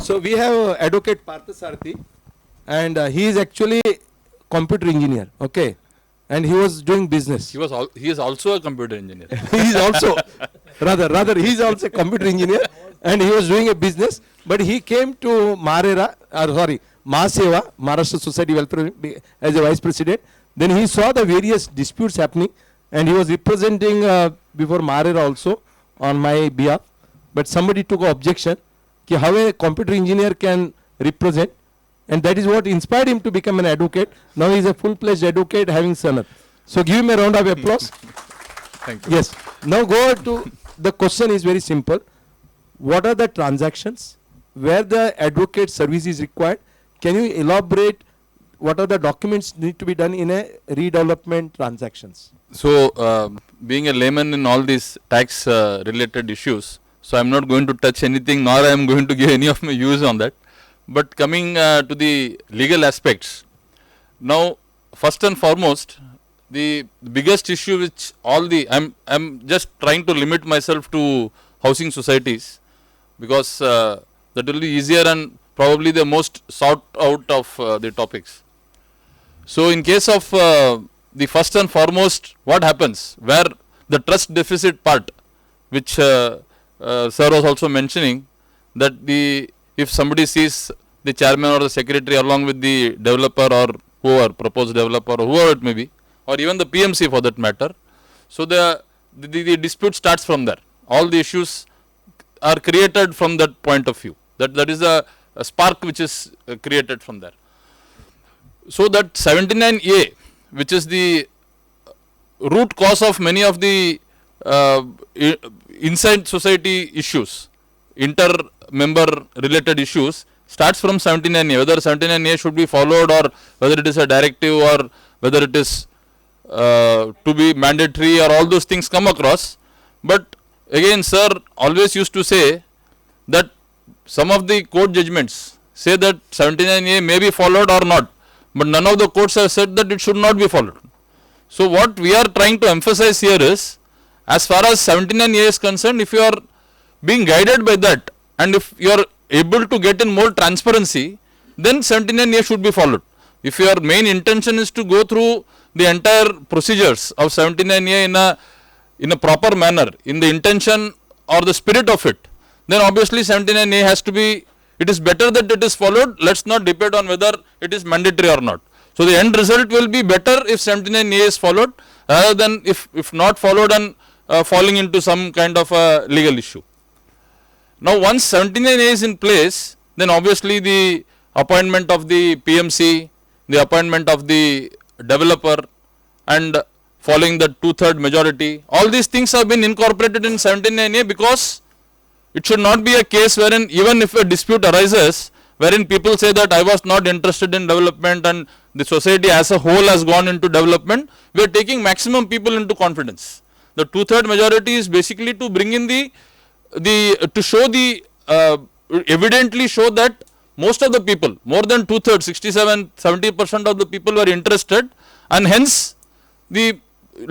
So we have Advocate Parthasarthi, and he is actually computer engineer. Okay, and he was doing business. He is also a computer engineer. He is also rather he is also a computer engineer, and he was doing a business. But he came to Mahaseva, Maharashtra Society Welfare, as a vice president. Then he saw the various disputes happening, and he was representing before Marera also on my behalf. But somebody took an objection कि how a computer engineer can represent, and that is what inspired him to become an advocate. Now he is a full-fledged advocate having Sanat. So give him a round of applause. Thank you. Yes. Now go to the question is very simple. What are the transactions where the advocate service is required? Can you elaborate what are the documents need to be done in a redevelopment transactions? So being a layman in all these tax related issues, so I am not going to touch anything, nor I am going to give any of my views on that. But coming to the legal aspects, now first and foremost, the biggest issue which I'm just trying to limit myself to housing societies, because that will be easier and probably the most sought out of the topics. So in case of the first and foremost, what happens where the trust deficit part, which sir was also mentioning, that if somebody sees the chairman or the secretary along with the developer or whoever, proposed developer or whoever it may be, or even the PMC for that matter, so the dispute starts from there. All the issues are created from that point of view. That is a spark which is created from there. So that 79A, which is the root cause of many of the inside society issues, inter-member related issues, starts from 79A. Whether 79A should be followed, or whether it is a directive, or whether it is to be mandatory, or all those things come across. But again, sir always used to say that some of the court judgments say that 79A may be followed or not, but none of the courts have said that it should not be followed. So what we are trying to emphasize here is, as far as 79A is concerned, if you are being guided by that, and if you are able to get in more transparency, then 79A should be followed. If your main intention is to go through the entire procedures of 79A in a proper manner, in the intention or the spirit of it, then obviously 79A has to be, it is better that it is followed. Let's not debate on whether it is mandatory or not. So the end result will be better if 79A is followed, rather than if not followed and falling into some kind of a legal issue. Now once 79A is in place, then obviously the appointment of the PMC, the appointment of the developer, and following the 2/3 majority, all these things have been incorporated in 79A, because it should not be a case wherein even if a dispute arises, wherein people say that I was not interested in development and the society as a whole has gone into development, we are taking maximum people into confidence. The 2/3 majority is basically to bring in to show evidently show that most of the people, more than 2/3, 67-70% of the people were interested, and hence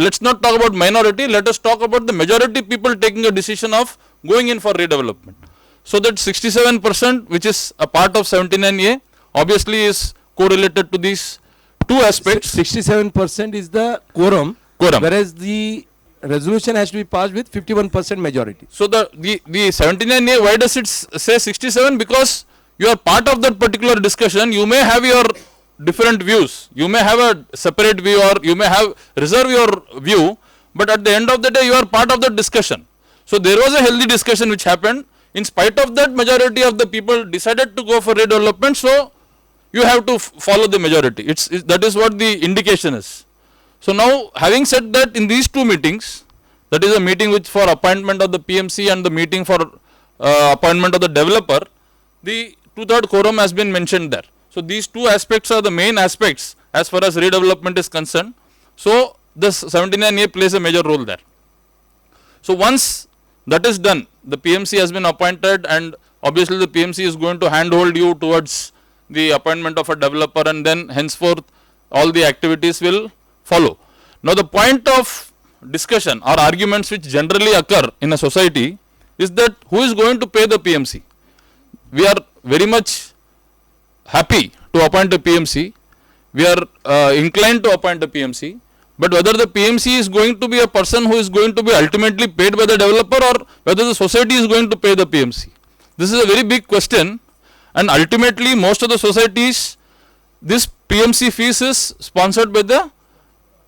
let's not talk about minority, let us talk about the majority people taking a decision of going in for redevelopment. So that 67%, which is a part of 79A, obviously is correlated to these two aspects. 67% is the quorum, whereas the resolution has to be passed with 51% majority. So the 79A, why does it say 67? Because you are part of that particular discussion. You may have your different views, you may have a separate view, or you may reserve your view, but at the end of the day you are part of the discussion. So there was a healthy discussion which happened. In spite of that, majority of the people decided to go for redevelopment, so you have to follow the majority. That is what the indication is. So now, having said that, in these two meetings, that is a meeting which for appointment of the PMC and the meeting for appointment of the developer, the 2/3 quorum has been mentioned there. So these two aspects are the main aspects as far as redevelopment is concerned. So this 79A plays a major role there. So once that is done, the PMC has been appointed, and obviously the PMC is going to handhold you towards the appointment of a developer, and then henceforth all the activities will follow. Now the point of discussion or arguments which generally occur in a society is that who is going to pay the PMC? very much happy to appoint a PMC. We are inclined to appoint a PMC. But whether the PMC is going to be a person who is going to be ultimately paid by the developer, or whether the society is going to pay the PMC. This is a very big question, and ultimately most of the societies, this PMC fees is sponsored by the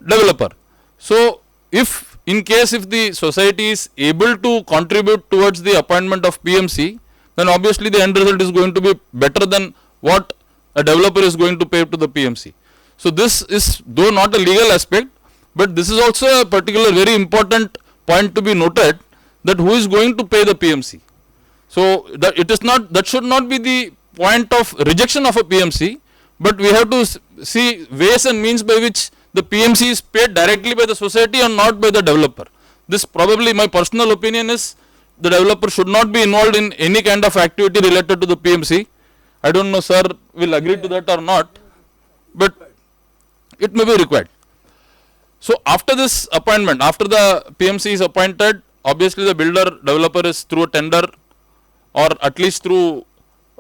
developer. So if in case if the society is able to contribute towards the appointment of PMC, then obviously the end result is going to be better than what a developer is going to pay to the PMC. So this is though not a legal aspect, but this is also a particular very important point to be noted, that who is going to pay the PMC. So that it is not, that should not be the point of rejection of a PMC, but we have to see ways and means by which the PMC is paid directly by the society and not by the developer. This probably, my personal opinion is, the developer should not be involved in any kind of activity related to the PMC. I don't know, sir, will agree to that or not, but it may be required. So after this appointment, after the PMC is appointed, obviously the builder developer is through a tender, or at least through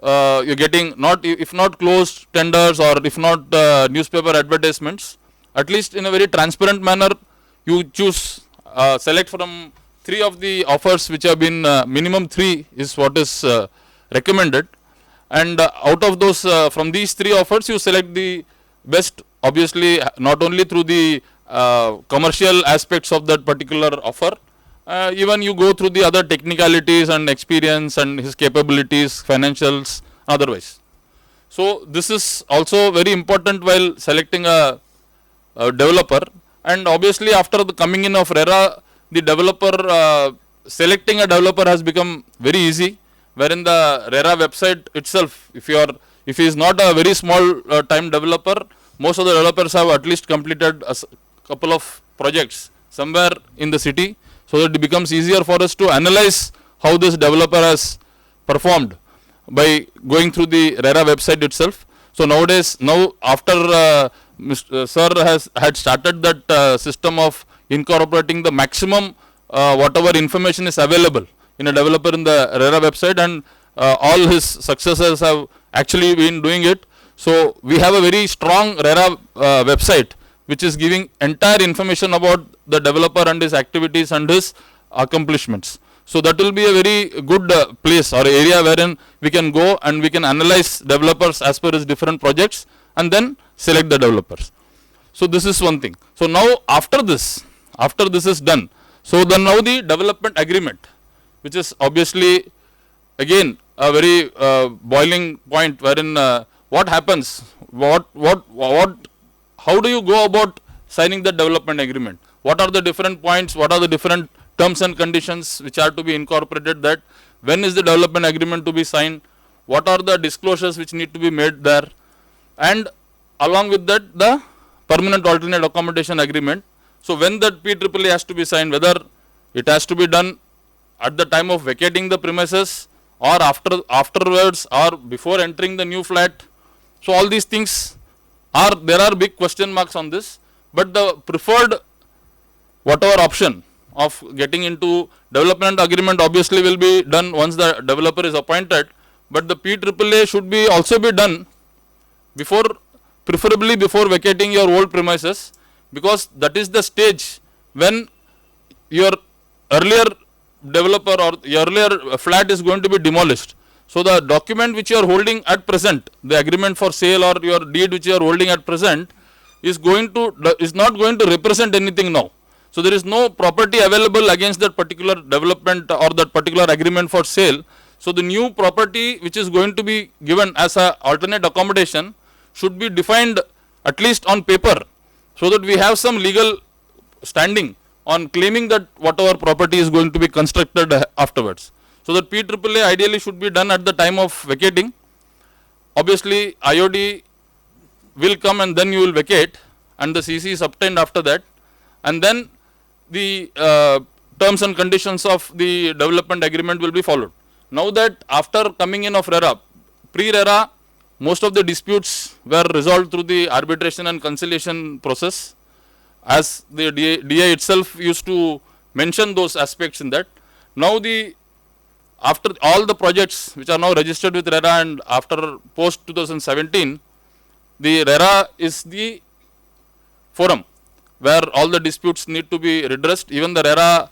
you're getting, not if not closed tenders, or if not newspaper advertisements, at least in a very transparent manner, you choose, select from 3 of the offers which have been, minimum 3 is what is recommended, and out of those, from these 3 offers, you select the best, obviously not only through the commercial aspects of that particular offer, even you go through the other technicalities and experience and his capabilities, financials, otherwise. So this is also very important while selecting a developer, and obviously after the coming in of RERA, the developer, selecting a developer has become very easy, wherein the RERA website itself, if he is not a very small time developer, most of the developers have at least completed a couple of projects somewhere in the city, so that it becomes easier for us to analyze how this developer has performed by going through the RERA website itself. So nowadays, now after Mr. Sir had started that system of incorporating the maximum whatever information is available in a developer in the RERA website, and all his successors have actually been doing it. So we have a very strong RERA website which is giving entire information about the developer and his activities and his accomplishments. So that will be a very good place or area wherein we can go and we can analyze developers as per his different projects and then select the developers. So this is one thing. So now after this is done, so then now the development agreement, which is obviously again a very boiling point, wherein what happens, how do you go about signing the development agreement? What are the different points? What are the different terms and conditions which are to be incorporated? That when is the development agreement to be signed? What are the disclosures which need to be made there? And along with that, the permanent alternate accommodation agreement. So when that PAAA has to be signed, whether it has to be done at the time of vacating the premises, or afterwards, or before entering the new flat. So all these things there are big question marks on this, but the preferred whatever option of getting into development agreement obviously will be done once the developer is appointed, but the PAAA should be also be done preferably before vacating your old premises, because that is the stage when your earlier developer or your earlier flat is going to be demolished. So the document which you are holding at present, the agreement for sale or your deed which you are holding at present, is not going to represent anything now. So there is no property available against that particular development or that particular agreement for sale. So the new property which is going to be given as a alternate accommodation should be defined at least on paper, so that we have some legal standing on claiming that whatever property is going to be constructed afterwards. So that PAAA ideally should be done at the time of vacating. Obviously IOD will come and then you will vacate, and the CC is obtained after that, and then the terms and conditions of the development agreement will be followed. Now that after coming in of RERA, pre-RERA, most of the disputes were resolved through the arbitration and conciliation process, as the DA itself used to mention those aspects in that. Now the after all the projects which are now registered with RERA and after post 2017, the RERA is the forum where all the disputes need to be redressed. Even the RERA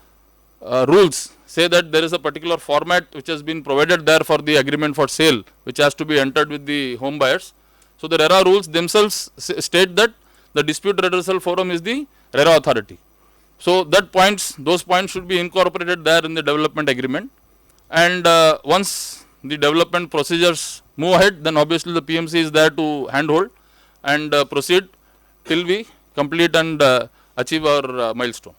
rules say that there is a particular format which has been provided there for the agreement for sale, which has to be entered with the home buyers. So the RERA rules themselves state that the dispute redressal forum is the RERA authority. So that those points should be incorporated there in the development agreement. And once the development procedures move ahead, then obviously the PMC is there to handhold and proceed till we complete and achieve our milestone.